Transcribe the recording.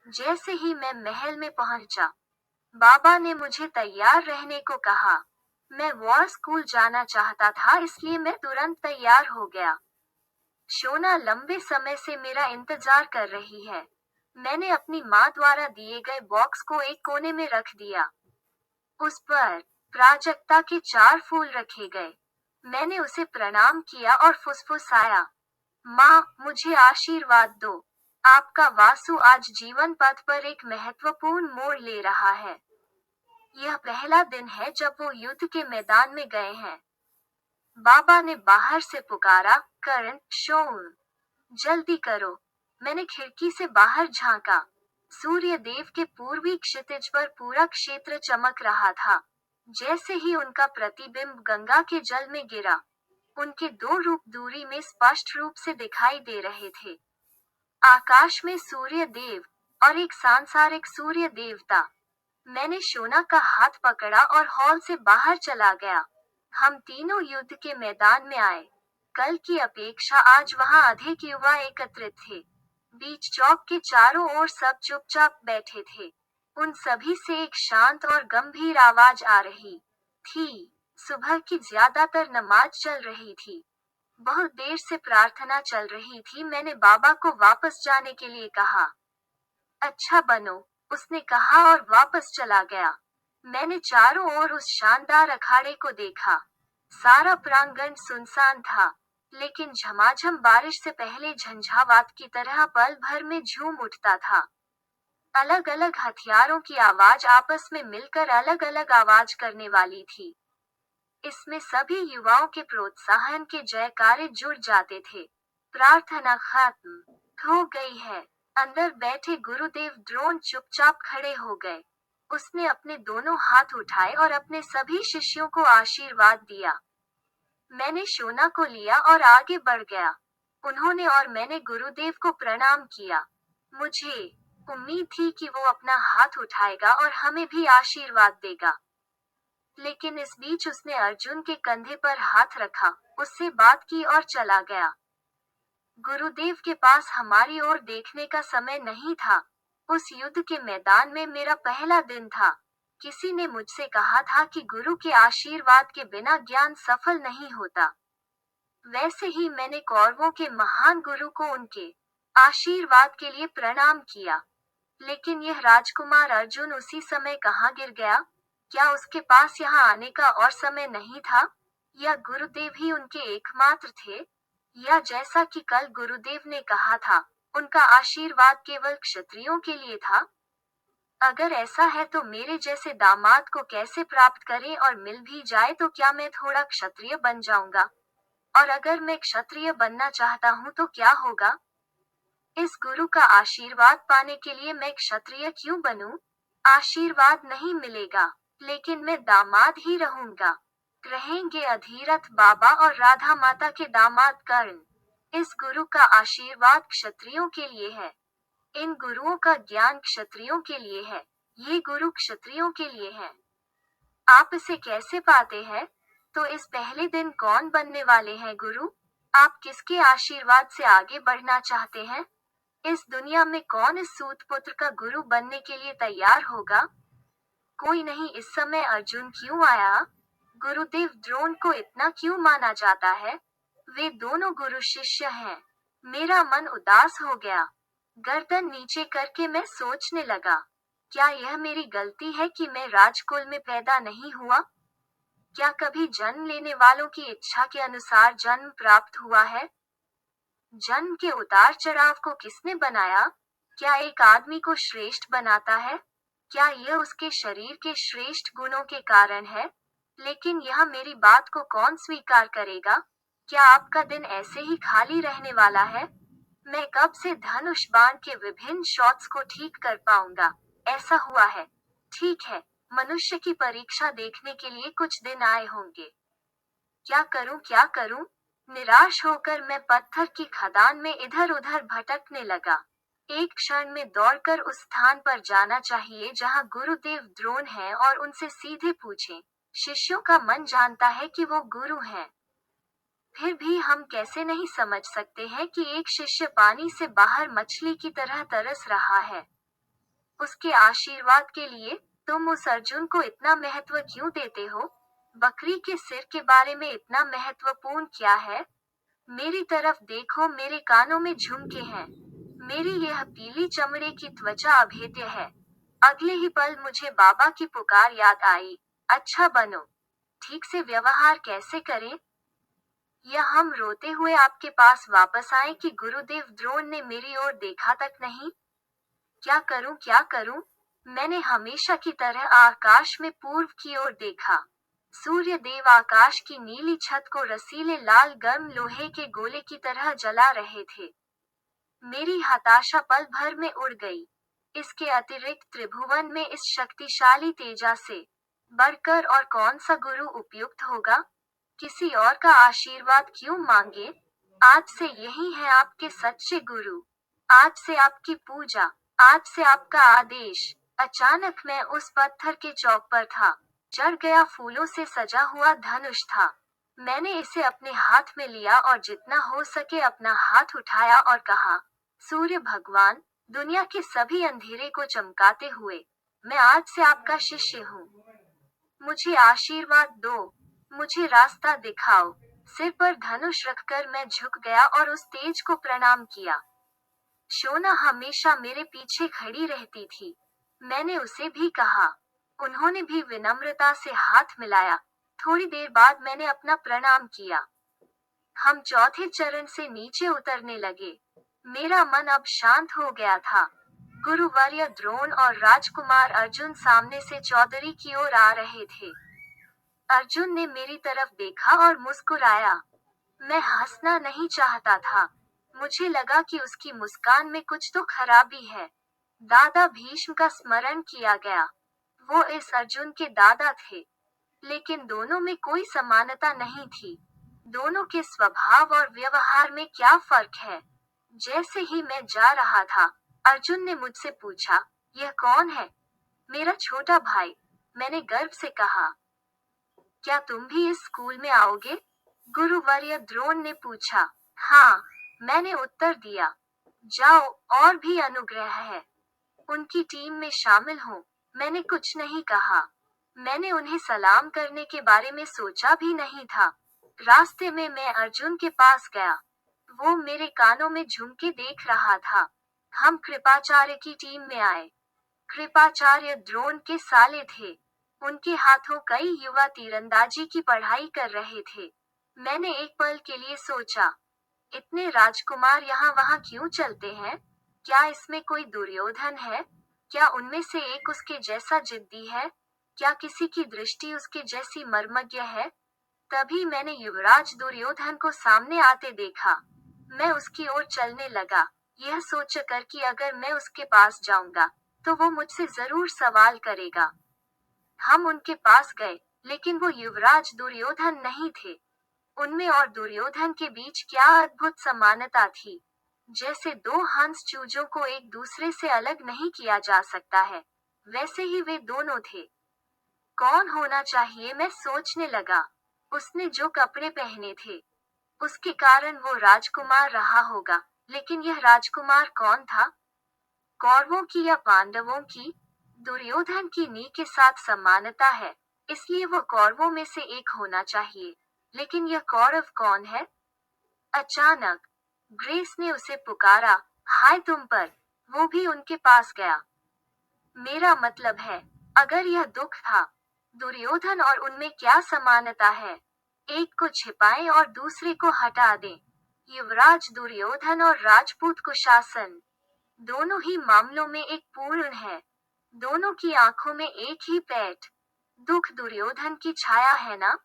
जैसे ही मैं महल में पहुंचा, बाबा ने मुझे तैयार रहने को कहा। मैं वॉर स्कूल जाना चाहता था, इसलिए मैं तुरंत तैयार हो गया। शोना लंबे समय से मेरा इंतजार कर रही है। मैंने अपनी माँ द्वारा दिए गए बॉक्स को एक कोने में रख दिया। उस पर प्राजक्ता के 4 फूल रखे गए। मैंने उसे प्रणाम किया और फुसफुसाया, माँ, मुझे आशीर्वाद दो। आपका वासु आज जीवन पथ पर एक महत्वपूर्ण मोड़ ले रहा है। यह पहला दिन है जब वो युद्ध के मैदान में गए हैं। बाबा ने बाहर से पुकारा, करण, शोन, जल्दी करो। मैंने खिड़की से बाहर झांका। सूर्य देव के पूर्वी क्षितिज पर पूरा क्षेत्र चमक रहा था। जैसे ही उनका प्रतिबिंब गंगा के जल में गिरा, उनके 2 रूप दूरी में स्पष्ट रूप से दिखाई दे रहे थे। आकाश में सूर्य देव और एक सांसारिक सूर्य देवता। मैंने शोना का हाथ पकड़ा और हॉल से बाहर चला गया। हम तीनों युद्ध के मैदान में आए। कल की अपेक्षा आज वहां अधिक युवा एकत्रित थे। बीच चौक के चारों ओर सब चुपचाप बैठे थे। उन सभी से एक शांत और गंभीर आवाज आ रही थी। सुबह की ज्यादातर नमाज चल रही थी। बहुत देर से प्रार्थना चल रही थी। मैंने बाबा को वापस जाने के लिए कहा। अच्छा बनो, उसने कहा और वापस चला गया। मैंने चारों ओर उस शानदार अखाड़े को देखा। सारा प्रांगण सुनसान था, लेकिन झमाझम बारिश से पहले झंझावात की तरह पल भर में झूम उठता था। अलग अलग हथियारों की आवाज आपस में मिलकर अलग अलग आवाज करने वाली थी। इसमें सभी युवाओं के प्रोत्साहन के जयकारे जुड़ जाते थे। प्रार्थना खत्म हो गई है। अंदर बैठे गुरुदेव द्रोण चुपचाप खड़े हो गए। उसने अपने दोनों हाथ उठाए और अपने सभी शिष्यों को आशीर्वाद दिया। मैंने शोना को लिया और आगे बढ़ गया। उन्होंने और मैंने गुरुदेव को प्रणाम किया। मुझे उम्मीद थी कि वो अपना हाथ उठाएगा और हमें भी आशीर्वाद देगा। लेकिन इस बीच उसने अर्जुन के कंधे पर हाथ रखा, उससे बात की और चला गया। गुरुदेव के पास हमारी ओर देखने का समय नहीं था। उस युद्ध के मैदान में मेरा पहला दिन था। किसी ने मुझसे कहा था कि गुरु के आशीर्वाद के बिना ज्ञान सफल नहीं होता। वैसे ही मैंने कौरवों के महान गुरु को उनके आशीर्वाद के लिए प्रणाम किया। लेकिन यह राजकुमार अर्जुन उसी समय कहाँ गिर गया? क्या उसके पास यहाँ आने का और समय नहीं था? या गुरुदेव ही उनके एकमात्र थे? या जैसा कि कल गुरुदेव ने कहा था, उनका आशीर्वाद केवल क्षत्रियों के लिए था? अगर ऐसा है तो मेरे जैसे दामाद को कैसे प्राप्त करें, और मिल भी जाए तो क्या मैं थोड़ा क्षत्रिय बन जाऊंगा? और अगर मैं क्षत्रिय बनना चाहता हूँ तो क्या होगा? इस गुरु का आशीर्वाद पाने के लिए मैं क्षत्रिय क्यों बनूं? आशीर्वाद नहीं मिलेगा, लेकिन मैं दामाद ही रहूंगा। रहेंगे अधीरथ बाबा और राधा माता के दामाद कर्ण। इस गुरु का आशीर्वाद क्षत्रियों के लिए है। इन गुरुओं का ज्ञान क्षत्रियों के लिए है। ये गुरु क्षत्रियों के लिए है। आप इसे कैसे पाते हैं? तो इस पहले दिन कौन बनने वाले हैं गुरु? आप किसके आशीर्वाद से आगे बढ़ना चाहते हैं? इस दुनिया में कौन इस सूत पुत्र का गुरु बनने के लिए तैयार होगा? कोई नहीं। इस समय अर्जुन क्यों आया? गुरुदेव द्रोण को इतना क्यों माना जाता है? वे दोनों गुरु शिष्य हैं। मेरा मन उदास हो गया। गर्दन नीचे करके मैं सोचने लगा, क्या यह मेरी गलती है कि मैं राजकुल में पैदा नहीं हुआ? क्या कभी जन्म लेने वालों की इच्छा के अनुसार जन्म प्राप्त हुआ है? जन्म के उतार चढ़ाव को किसने बनाया? क्या एक आदमी को श्रेष्ठ बनाता है? क्या यह उसके शरीर के श्रेष्ठ गुणों के कारण है? लेकिन यह मेरी बात को कौन स्वीकार करेगा? क्या आपका दिन ऐसे ही खाली रहने वाला है? मैं कब से धनुष बाण के विभिन्न शॉट्स को ठीक कर पाऊंगा? ऐसा हुआ है। ठीक है, मनुष्य की परीक्षा देखने के लिए कुछ दिन आए होंगे। क्या करूं, क्या करूं? निराश होकर मैं पत्थर की खदान में इधर उधर भटकने लगा। एक क्षण में दौड़कर उस स्थान पर जाना चाहिए जहां गुरुदेव द्रोण हैं और उनसे सीधे पूछें। शिष्यों का मन जानता है कि वो गुरु हैं। फिर भी हम कैसे नहीं समझ सकते हैं कि एक शिष्य पानी से बाहर मछली की तरह तरस रहा है। उसके आशीर्वाद के लिए तुम उस अर्जुन को इतना महत्व क्यों देते हो? बकरी के सिर के बारे में इतना महत्वपूर्ण क्या है? मेरी तरफ देखो, मेरे कानों में झुमके हैं। मेरी यह पीली चमड़े की त्वचा अभेद्य है। अगले ही पल मुझे बाबा की पुकार याद आई। अच्छा बनो। ठीक से व्यवहार कैसे करें? या हम रोते हुए आपके पास वापस आए कि गुरुदेव द्रोण ने मेरी ओर देखा तक नहीं? क्या करूं, क्या करूं? मैंने हमेशा की तरह आकाश में पूर्व की ओर देखा। सूर्य देव आकाश की नीली छत को रसीले लाल गर्म लोहे के गोले की तरह जला रहे थे। मेरी हताशा पल भर में उड़ गई। इसके अतिरिक्त त्रिभुवन में इस शक्तिशाली तेजा से बढ़कर और कौन सा गुरु उपयुक्त होगा? किसी और का आशीर्वाद क्यों मांगे? आज से यही है आपके सच्चे गुरु। आज से आपकी पूजा, आज से आपका आदेश। अचानक मैं उस पत्थर के चौक पर था। चढ़ गया, फूलों से सजा हुआ धनुष था। मैंने इसे अपने हाथ में लिया और जितना हो सके अपना हाथ उठाया और कहा, सूर्य भगवान, दुनिया के सभी अंधेरे को चमकाते हुए, मैं आज से आपका शिष्य हूँ। मुझे आशीर्वाद दो, मुझे रास्ता दिखाओ। सिर पर धनुष रखकर मैं झुक गया और उस तेज को प्रणाम किया। शोना हमेशा मेरे पीछे खड़ी रहती थी। मैंने उसे भी कहा। उन्होंने भी विनम्रता से हाथ मिलाया। थोड़ी देर बाद मैंने अपना प्रणाम किया। हम चौथे चरण से नीचे उतरने लगे। मेरा मन अब शांत हो गया था। गुरुवर्य द्रोण और राजकुमार अर्जुन सामने से चौधरी की ओर आ रहे थे। अर्जुन ने मेरी तरफ देखा और मुस्कुराया। मैं हंसना नहीं चाहता था। मुझे लगा कि उसकी मुस्कान में कुछ तो खराबी है। दादा भीष्म का स्मरण किया गया। वो इस अर्जुन के दादा थे, लेकिन दोनों में कोई समानता नहीं थी। दोनों के स्वभाव और व्यवहार में क्या फर्क है? जैसे ही मैं जा रहा था, अर्जुन ने मुझसे पूछा, यह कौन है? मेरा छोटा भाई, मैंने गर्व से कहा। क्या तुम भी इस स्कूल में आओगे? गुरुवर्य द्रोण ने पूछा। हाँ, मैंने उत्तर दिया। जाओ, और भी अनुग्रह है। उनकी टीम में शामिल हो। मैंने कुछ नहीं कहा। मैंने उन्हें सलाम करने के बारे में सोचा भी नहीं था। रास्ते में मैं अर्जुन के पास गया। वो मेरे कानों में झुमके देख रहा था। हम कृपाचार्य की टीम में आए। कृपाचार्य द्रोण के साले थे। उनके हाथों कई युवा तीरंदाजी की पढ़ाई कर रहे थे। मैंने एक पल के लिए सोचा, इतने राजकुमार यहाँ वहाँ क्यों चलते हैं? क्या इसमें कोई दुर्योधन है? क्या उनमें से एक उसके जैसा जिद्दी है? क्या किसी की दृष्टि उसके जैसी मर्मज्ञ है? तभी मैंने युवराज दुर्योधन को सामने आते देखा। मैं उसकी ओर चलने लगा, यह सोचकर कि अगर मैं उसके पास जाऊंगा, तो वो मुझसे जरूर सवाल करेगा। हम उनके पास गए, लेकिन वो युवराज दुर्योधन नहीं थे। उनमें और दुर्योधन के बीच क्या अद्भुत समानता थी। जैसे दो हंस चूजों को एक दूसरे से अलग नहीं किया जा सकता है, वैसे ही वे दोनों थे। कौन होना चाहिए, मैं सोचने लगा। उसने जो कपड़े पहने थे, उसके कारण वो राजकुमार रहा होगा, लेकिन यह राजकुमार कौन था? कौरवों की या पांडवों की? दुर्योधन की नी के साथ समानता है, इसलिए वो कौरवों में से एक होना चाहिए। लेकिन यह कौरव कौन है? अचानक ग्रेस ने उसे पुकारा, हाय तुम पर। वो भी उनके पास गया। मेरा मतलब है, अगर यह दुख था, दुर्योधन और उनमें क्या समानता है? एक को छिपाएं और दूसरे को हटा दें। युवराज दुर्योधन और राजपूत कुशासन, दोनों ही मामलों में एक पूर्ण है। दोनों की आंखों में एक ही पैठ। दुख दुर्योधन की छाया है ना?